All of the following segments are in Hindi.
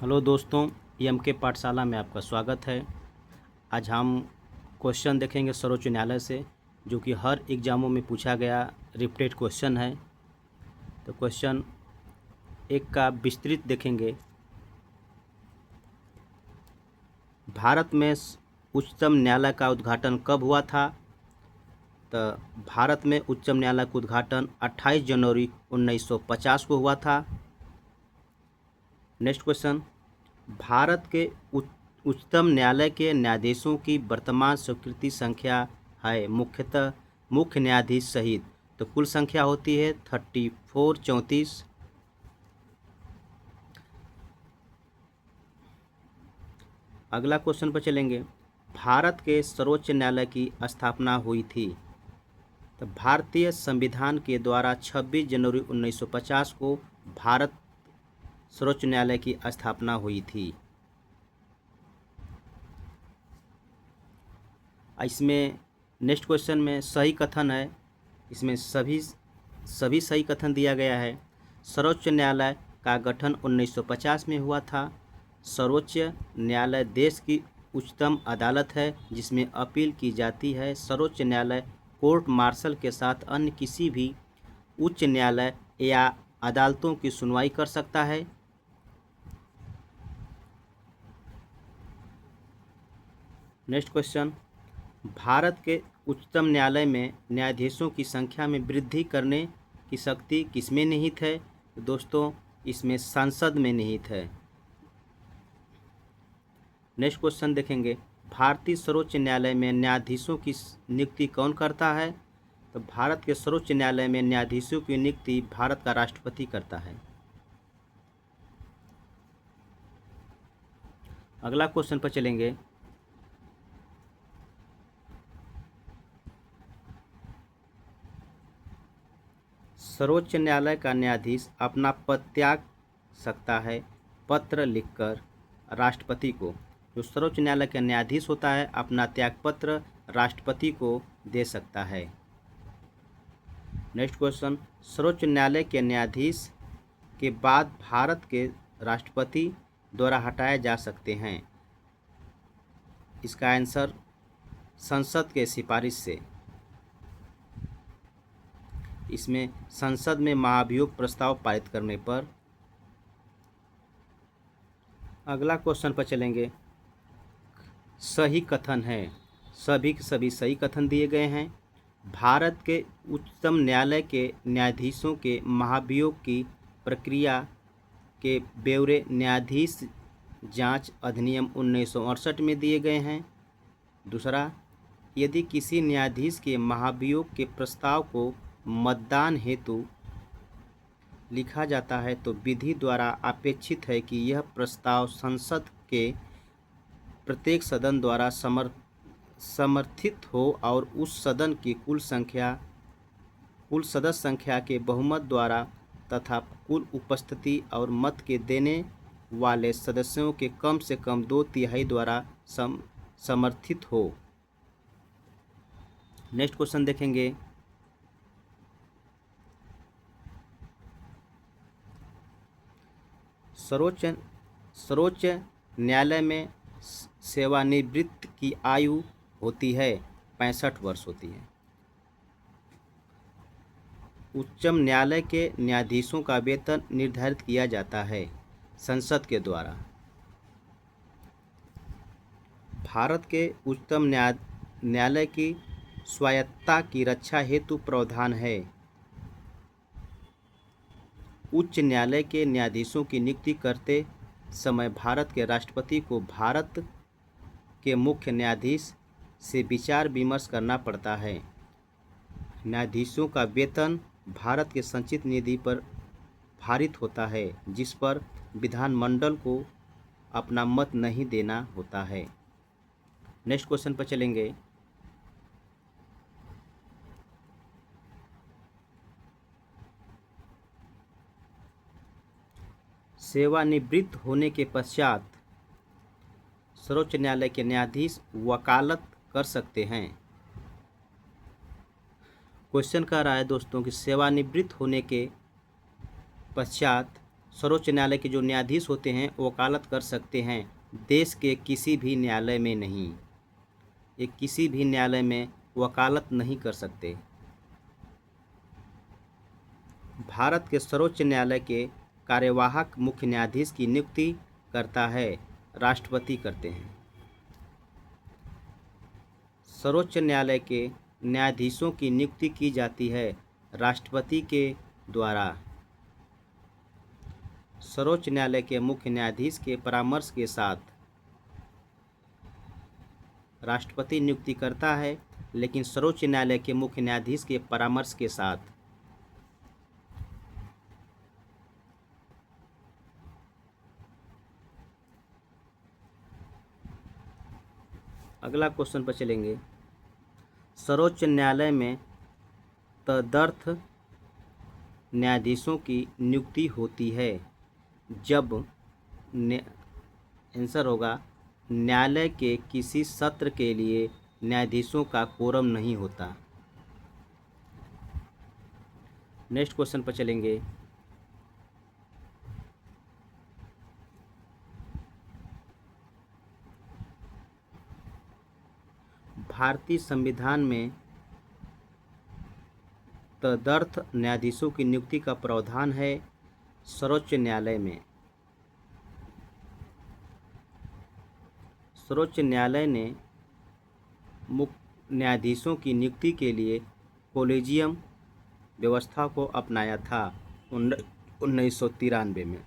हेलो दोस्तों, के पाठशाला में आपका स्वागत है। आज हम क्वेश्चन देखेंगे सर्वोच्च न्यायालय से, जो कि हर एग्ज़ामों में पूछा गया रिपीटेड क्वेश्चन है। तो क्वेश्चन एक का विस्तृत देखेंगे। भारत में उच्चतम न्यायालय का उद्घाटन कब हुआ था? तो भारत में उच्चतम न्यायालय का उद्घाटन 28 जनवरी 1950 को हुआ था। नेक्स्ट क्वेश्चन, भारत के उच्चतम न्यायालय के न्यायाधीशों की वर्तमान स्वीकृति संख्या है मुख्यतः मुख्य न्यायाधीश सहित, तो कुल संख्या होती है 34 अगला क्वेश्चन पर चलेंगे। भारत के सर्वोच्च न्यायालय की स्थापना हुई थी? तो भारतीय संविधान के द्वारा 26 जनवरी 1950 को भारत सर्वोच्च न्यायालय की स्थापना हुई थी। इसमें नेक्स्ट क्वेश्चन में सही कथन है। इसमें सभी सही कथन दिया गया है। सर्वोच्च न्यायालय का गठन 1950 में हुआ था। सर्वोच्च न्यायालय देश की उच्चतम अदालत है जिसमें अपील की जाती है। सर्वोच्च न्यायालय कोर्ट मार्शल के साथ अन्य किसी भी उच्च न्यायालय या अदालतों की सुनवाई कर सकता है। नेक्स्ट क्वेश्चन, भारत के उच्चतम न्यायालय में न्यायाधीशों की संख्या में वृद्धि करने की शक्ति किसमें निहित है? दोस्तों, इसमें संसद में निहित है। नेक्स्ट क्वेश्चन देखेंगे, भारतीय सर्वोच्च न्यायालय में न्यायाधीशों की नियुक्ति कौन करता है? तो भारत के सर्वोच्च न्यायालय में न्यायाधीशों की नियुक्ति भारत का राष्ट्रपति करता है। अगला क्वेश्चन पर चलेंगे। सर्वोच्च न्यायालय का न्यायाधीश अपना पद त्याग सकता है पत्र लिखकर राष्ट्रपति को। जो सर्वोच्च न्यायालय का न्यायाधीश होता है अपना त्यागपत्र राष्ट्रपति को दे सकता है। नेक्स्ट क्वेश्चन, सर्वोच्च न्यायालय के न्यायाधीश के बाद भारत के राष्ट्रपति द्वारा हटाए जा सकते हैं। इसका आंसर संसद के सिफारिश से। इसमें संसद में महाभियोग प्रस्ताव पारित करने पर। अगला क्वेश्चन पर चलेंगे। सही कथन है, सभी के सभी सही कथन दिए गए हैं। भारत के उच्चतम न्यायालय के न्यायाधीशों के महाभियोग की प्रक्रिया के ब्यौरे न्यायाधीश जांच अधिनियम 1968 में दिए गए हैं। दूसरा, यदि किसी न्यायाधीश के महाभियोग के प्रस्ताव को मतदान हेतु लिखा जाता है तो विधि द्वारा अपेक्षित है कि यह प्रस्ताव संसद के प्रत्येक सदन द्वारा समर्थित हो और उस सदन की कुल सदस्य संख्या के बहुमत द्वारा तथा कुल उपस्थिति और मत के देने वाले सदस्यों के कम से कम 2/3 द्वारा समर्थित हो। नेक्स्ट क्वेश्चन देखेंगे। सर्वोच्च न्यायालय में सेवानिवृत्ति की आयु होती है 65 वर्ष होती है। उच्चतम न्यायालय के न्यायाधीशों का वेतन निर्धारित किया जाता है संसद के द्वारा। भारत के उच्चतम न्यायालय की स्वायत्तता की रक्षा हेतु प्रावधान है। उच्च न्यायालय के न्यायाधीशों की नियुक्ति करते समय भारत के राष्ट्रपति को भारत के मुख्य न्यायाधीश से विचार विमर्श करना पड़ता है। न्यायाधीशों का वेतन भारत के संचित निधि पर भारित होता है जिस पर विधानमंडल को अपना मत नहीं देना होता है। नेक्स्ट क्वेश्चन पर चलेंगे। सेवानिवृत्त होने के पश्चात सर्वोच्च न्यायालय के न्यायाधीश वकालत कर सकते हैं। क्वेश्चन कह रहा है दोस्तों कि सेवानिवृत्त होने के पश्चात सर्वोच्च न्यायालय के जो न्यायाधीश होते हैं वो वकालत कर सकते हैं, देश के किसी भी न्यायालय में नहीं। ये किसी भी न्यायालय में वकालत नहीं कर सकते। भारत के सर्वोच्च न्यायालय के कार्यवाहक मुख्य न्यायाधीश की नियुक्ति करता है, राष्ट्रपति करते हैं। सर्वोच्च न्यायालय के न्यायाधीशों की नियुक्ति की जाती है राष्ट्रपति के द्वारा। सर्वोच्च न्यायालय के मुख्य न्यायाधीश के परामर्श के साथ राष्ट्रपति नियुक्ति करता है, लेकिन सर्वोच्च न्यायालय के मुख्य न्यायाधीश के परामर्श के साथ। अगला क्वेश्चन पर चलेंगे। सर्वोच्च न्यायालय में तदर्थ न्यायाधीशों की नियुक्ति होती है जब आंसर होगा न्यायालय के किसी सत्र के लिए न्यायाधीशों का कोरम नहीं होता। नेक्स्ट क्वेश्चन पर चलेंगे। भारतीय संविधान में तदर्थ न्यायाधीशों की नियुक्ति का प्रावधान है सर्वोच्च न्यायालय में। सर्वोच्च न्यायालय ने मुख्य न्यायाधीशों की नियुक्ति के लिए कोलेजियम व्यवस्था को अपनाया था 1993 में।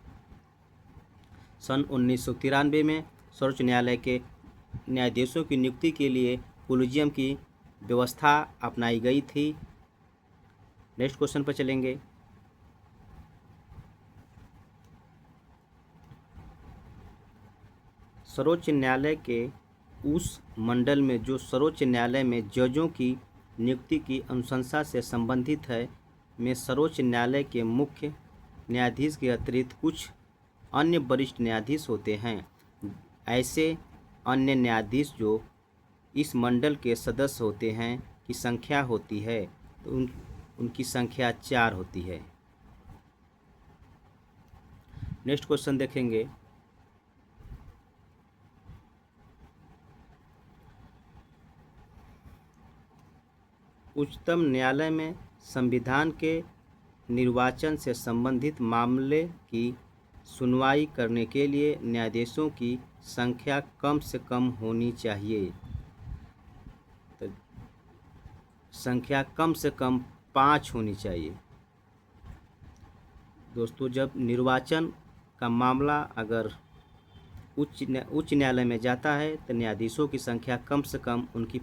सन 1993 में सर्वोच्च न्यायालय के न्यायाधीशों की नियुक्ति के लिए कोलेजियम की व्यवस्था अपनाई गई थी। नेक्स्ट क्वेश्चन पर चलेंगे। सर्वोच्च न्यायालय के उस मंडल में जो सर्वोच्च न्यायालय में जजों की नियुक्ति की अनुशंसा से संबंधित है, में सर्वोच्च न्यायालय के मुख्य न्यायाधीश के अतिरिक्त कुछ अन्य वरिष्ठ न्यायाधीश होते हैं। ऐसे अन्य न्यायाधीश जो इस मंडल के सदस्य होते हैं की संख्या होती है, तो उनकी संख्या 4 होती है। नेक्स्ट क्वेश्चन देखेंगे। उच्चतम न्यायालय में संविधान के निर्वाचन से संबंधित मामले की सुनवाई करने के लिए न्यायाधीशों की संख्या कम से कम होनी चाहिए। तो संख्या कम से कम 5 होनी चाहिए। दोस्तों, जब निर्वाचन का मामला अगर उच्च न्यायालय में जाता है तो न्यायाधीशों की संख्या कम से कम उनकी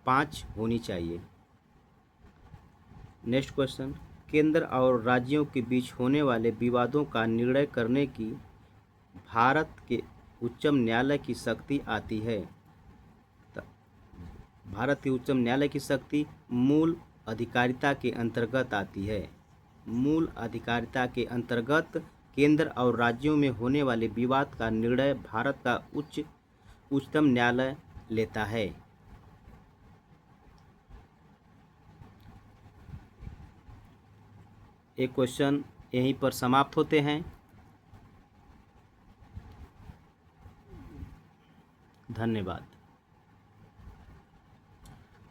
5 होनी चाहिए। Next question. केंद्र और राज्यों के बीच होने वाले विवादों का निर्णय करने की भारत के उच्चतम न्यायालय की शक्ति आती है। भारत के उच्चतम न्यायालय की शक्ति मूल अधिकारिता के अंतर्गत आती है। मूल अधिकारिता के अंतर्गत केंद्र और राज्यों में होने वाले विवाद का निर्णय भारत का उच्चतम न्यायालय लेता है। एक क्वेश्चन यहीं पर समाप्त होते हैं। धन्यवाद।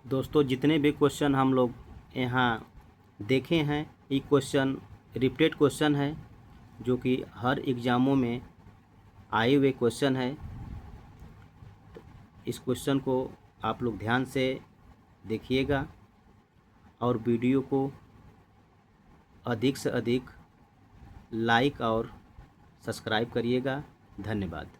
दोस्तों, जितने भी क्वेश्चन हम लोग यहाँ देखे हैं, ये क्वेश्चन रिपीटेड क्वेश्चन है जो कि हर एग्ज़ामों में आए हुए क्वेश्चन है। तो इस क्वेश्चन को आप लोग ध्यान से देखिएगा और वीडियो को अधिक से अधिक लाइक और सब्सक्राइब करिएगा। धन्यवाद।